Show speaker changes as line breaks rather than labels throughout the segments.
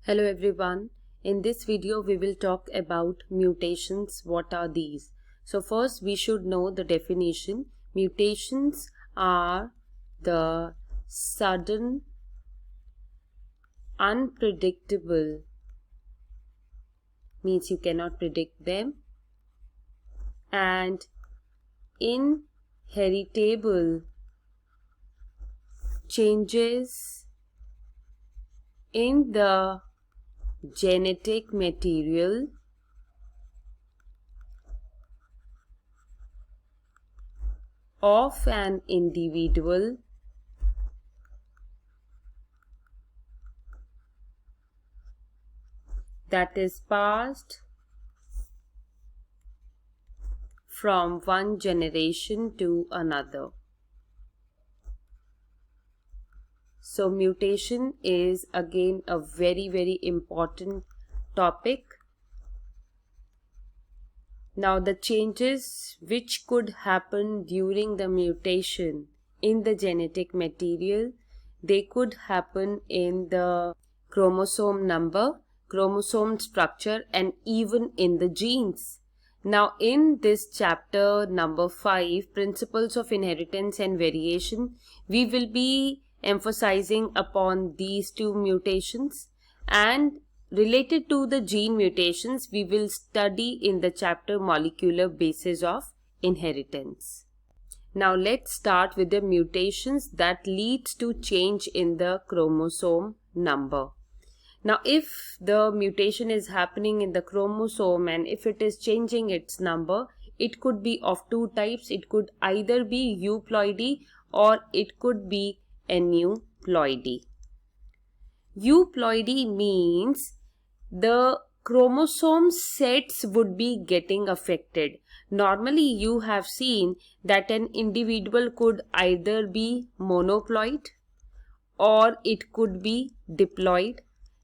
Hello everyone. In this video we will talk about mutations. What are these? So first we should know the definition. Mutations are the sudden, unpredictable, means you cannot predict them, and inheritable changes in the genetic material of an individual that is passed from one generation to another. So mutation is again a very important topic. Now the changes which could happen during the mutation in the genetic material, they could happen in the chromosome number, chromosome structure, and even in the genes. Now in this chapter number 5, Principles of Inheritance and Variation, we will be emphasizing upon these two mutations, and related to the gene mutations we will study in the chapter Molecular Basis of Inheritance. Now let's start with the mutations that leads to change in the chromosome number. Now if the mutation is happening in the chromosome and if it is changing its number, it could be of two types. It could either be euploidy or it could be aneuploidy. Euploidy means the chromosome sets would be getting affected. Normally you have seen that an individual could either be monoploid or it could be diploid.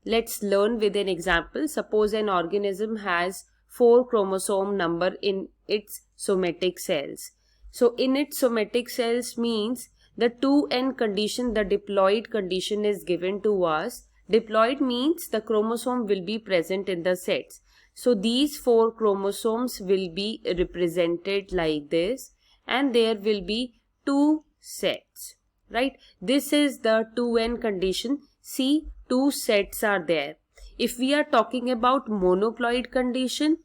Let's learn with an example. Suppose an organism has 4 chromosome number in its somatic cells. So in its somatic cells means the 2n condition, the diploid condition is given to us. Diploid means the chromosome will be present in the sets. So these 4 chromosomes will be represented like this, and there will be 2 sets, right? This is the 2n condition. See, 2 sets are there. If we are talking about monoploid condition,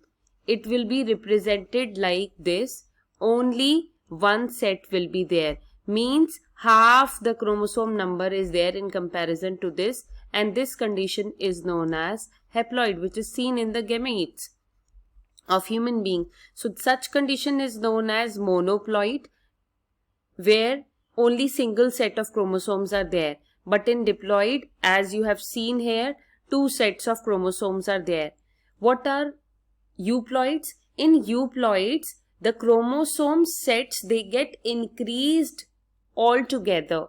it will be represented like this. Only 1 set will be there. Means half the chromosome number is there in comparison to this, and this condition is known as haploid, which is seen in the gametes of human being. So such condition is known as monoploid, where only single set of chromosomes are there. But in diploid, as you have seen here, 2 sets of chromosomes are there. What are euploids? In euploids, the chromosome sets, they get increased altogether.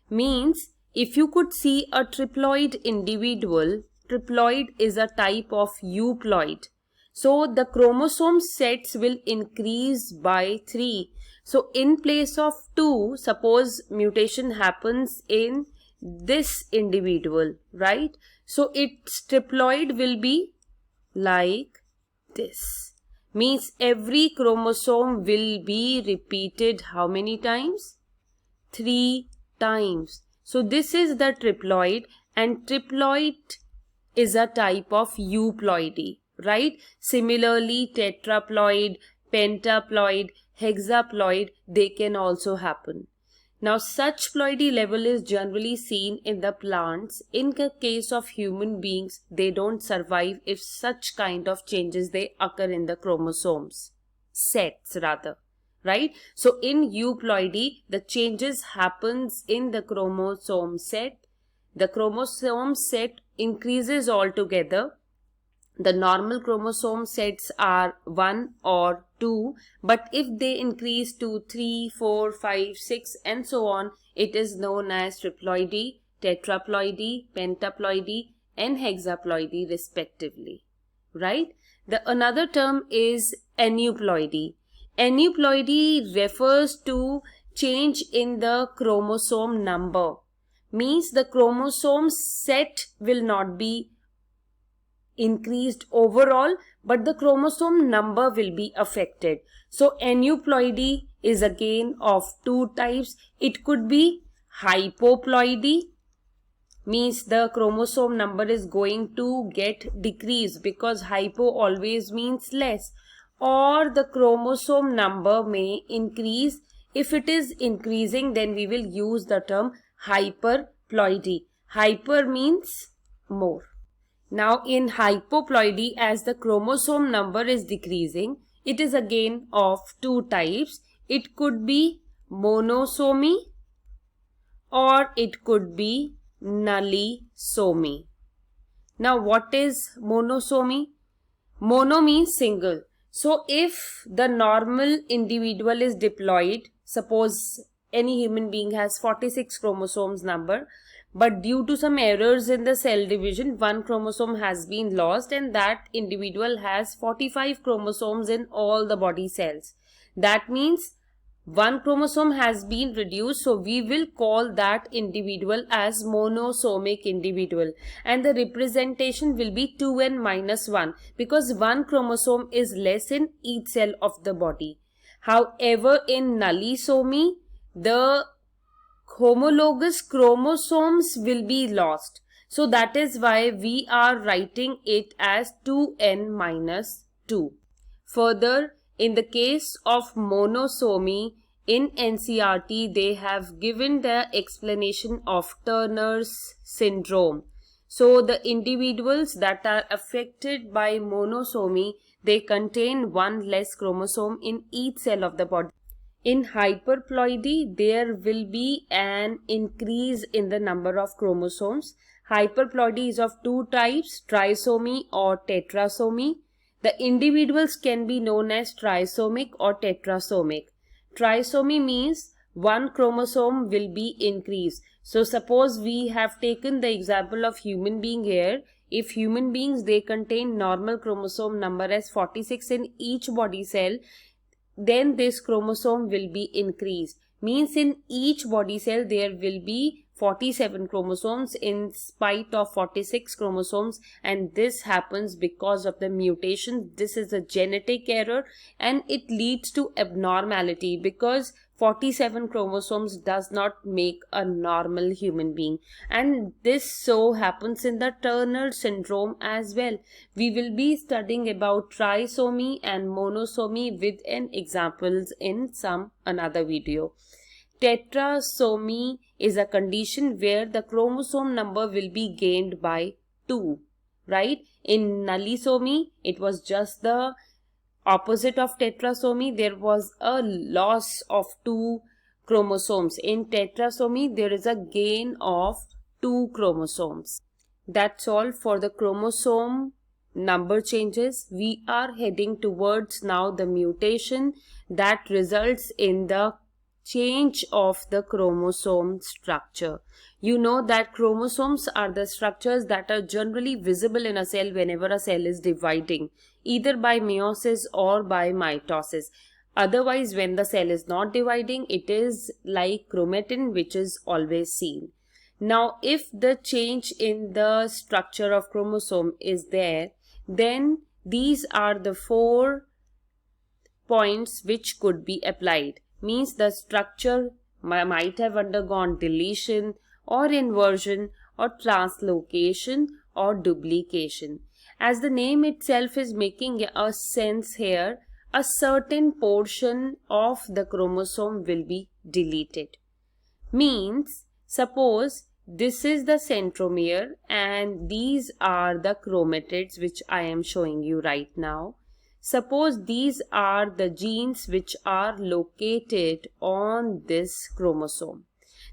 Means if you could see a triploid individual, triploid is a type of euploid. So the chromosome sets will increase by 3. So in place of 2, suppose mutation happens in this individual, right? So its triploid will be like this. Means every chromosome will be repeated how many times? 3 times. So this is the triploid, and triploid is a type of euploidy, right? Similarly, tetraploid, pentaploid, hexaploid, they can also happen. Now such ploidy level is generally seen in the plants. In the case of human beings, they don't survive if such kind of changes they occur in the chromosomes, sets rather, right? So in euploidy, the changes happens in the chromosome set. The chromosome set increases altogether. The normal chromosome sets are 1 or 2, but if they increase to 3, 4, 5, 6 and so on, it is known as triploidy, tetraploidy, pentaploidy and hexaploidy respectively, right? The another term is aneuploidy. Aneuploidy refers to change in the chromosome number. Means the chromosome set will not be increased overall, but the chromosome number will be affected. So aneuploidy is again of two types. It could be hypoploidy, means the chromosome number is going to get decreased because hypo always means less, or the chromosome number may increase. If it is increasing, then we will use the term hyperploidy. Hyper means more. Now in hypoploidy, as the chromosome number is decreasing, it is again of two types. It could be monosomy or it could be nullisomy. Now what is monosomy? Mono means single. So if the normal individual is diploid, suppose any human being has 46 chromosomes number, but due to some errors in the cell division, one chromosome has been lost and that individual has 45 chromosomes in all the body cells. That means one chromosome has been reduced, so we will call that individual as monosomic individual, and the representation will be 2n-1 because one chromosome is less in each cell of the body. However, in nullisomy, the homologous chromosomes will be lost. So that is why we are writing it as 2n-2. Further, in the case of monosomy, in NCERT, they have given the explanation of Turner's syndrome. So the individuals that are affected by monosomy, they contain one less chromosome in each cell of the body. In hyperploidy, there will be an increase in the number of chromosomes. Hyperploidy is of two types, trisomy or tetrasomy. The individuals can be known as trisomic or tetrasomic. Trisomy means one chromosome will be increased. So suppose we have taken the example of human being here. If human beings, they contain normal chromosome number as 46 in each body cell, then this chromosome will be increased. Means in each body cell there will be 47 chromosomes in spite of 46 chromosomes, and this happens because of the mutation. This is a genetic error and it leads to abnormality because 47 chromosomes does not make a normal human being, and this so happens in the Turner syndrome as well. We will be studying about trisomy and monosomy with an examples in some another video. Tetrasomy is a condition where the chromosome number will be gained by 2, right? In nullisomy, it was just the opposite of tetrasomy. There was a loss of 2 chromosomes. In tetrasomy, there is a gain of 2 chromosomes. That's all for the chromosome number changes. We are heading towards now the mutation that results in the change of the chromosome structure. You know that chromosomes are the structures that are generally visible in a cell whenever a cell is dividing, either by meiosis or by mitosis. Otherwise, when the cell is not dividing, it is like chromatin, which is always seen. Now, if the change in the structure of chromosome is there, then these are the 4 points which could be applied. Means the structure might have undergone deletion or inversion or translocation or duplication. As the name itself is making a sense here, a certain portion of the chromosome will be deleted. Means, suppose this is the centromere and these are the chromatids which I am showing you right now. Suppose these are the genes which are located on this chromosome.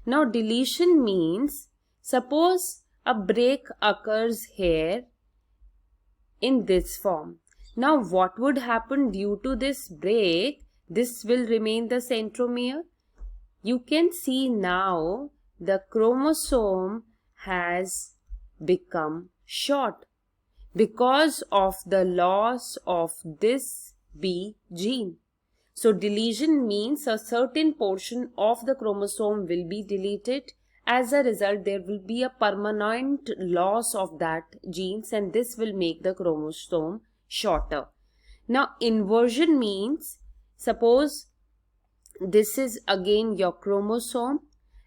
Now deletion means, suppose a break occurs here in this form. Now what would happen due to this break? This will remain the centromere. You can see now the chromosome has become short because of the loss of this B gene. So deletion means a certain portion of the chromosome will be deleted As a result, there will be a permanent loss of that genes, and this will make the chromosome shorter. Now, inversion means, suppose this is again your chromosome,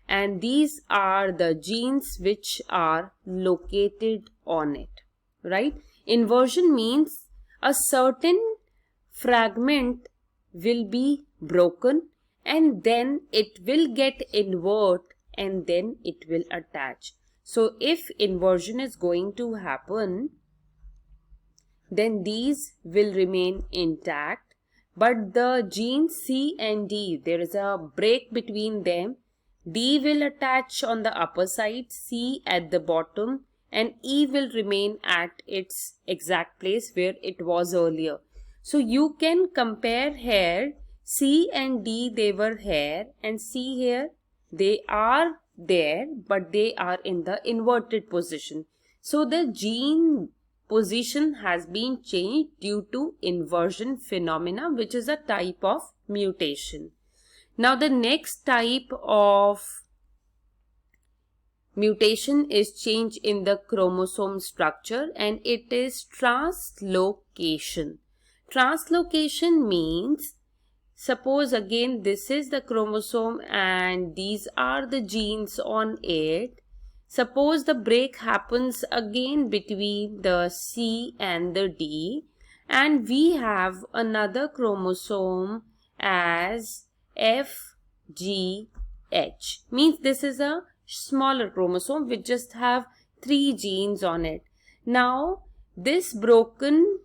and these are the genes which are located on it, right? Inversion means a certain fragment will be broken and then it will get invert and then it will attach. So if inversion is going to happen, then these will remain intact, but the genes C and D, there is a break between them. D will attach on the upper side, C at the bottom, and E will remain at its exact place where it was earlier. So you can compare here, C and D, they were here, and see here, they are there, but they are in the inverted position. So the gene position has been changed due to inversion phenomena, which is a type of mutation. Now the next type of mutation is change in the chromosome structure, and it is translocation. Translocation means, suppose again this is the chromosome and these are the genes on it. Suppose the break happens again between the C and the D, and we have another chromosome as FGH. Means this is a smaller chromosome which just have 3 genes on it. Now this broken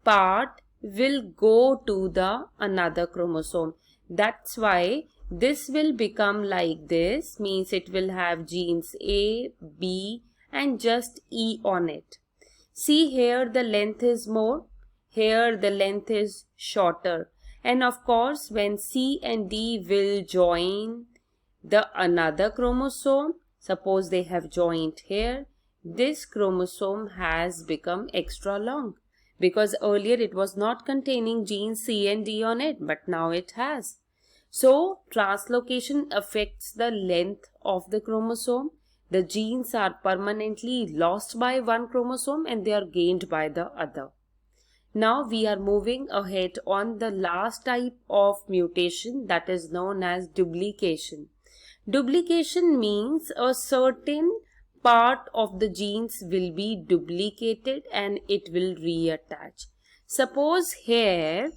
part will go to the another chromosome. That's why this will become like this, means it will have genes A, B and just E on it. See, here the length is more, here the length is shorter. And of course, when C and D will join the another chromosome, suppose they have joined here, this chromosome has become extra long, because earlier it was not containing genes C and D on it, but now it has. So translocation affects the length of the chromosome. The genes are permanently lost by one chromosome and they are gained by the other. Now we are moving ahead on the last type of mutation, that is known as duplication. Duplication means a certain part of the genes will be duplicated and it will reattach. Suppose here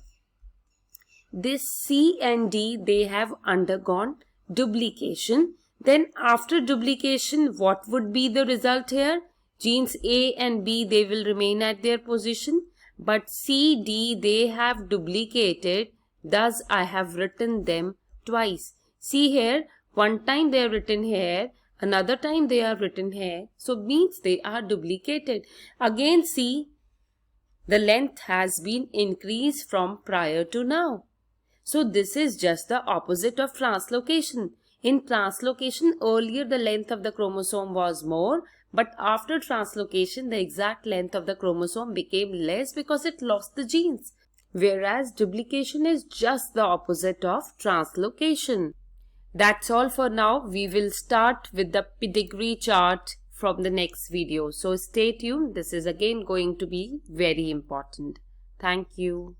this C and D, they have undergone duplication. Then after duplication, what would be the result here? Genes A and B, they will remain at their position. But C, D, they have duplicated. Thus, I have written them twice. See here, one time they are written here, another time they are written here. So, means they are duplicated. Again, see, the length has been increased from prior to now. So, this is just the opposite of translocation. In translocation, earlier the length of the chromosome was more, but after translocation, the exact length of the chromosome became less because it lost the genes. Whereas duplication is just the opposite of translocation. That's all for now. We will start with the pedigree chart from the next video. So stay tuned. This is again going to be very important. Thank you.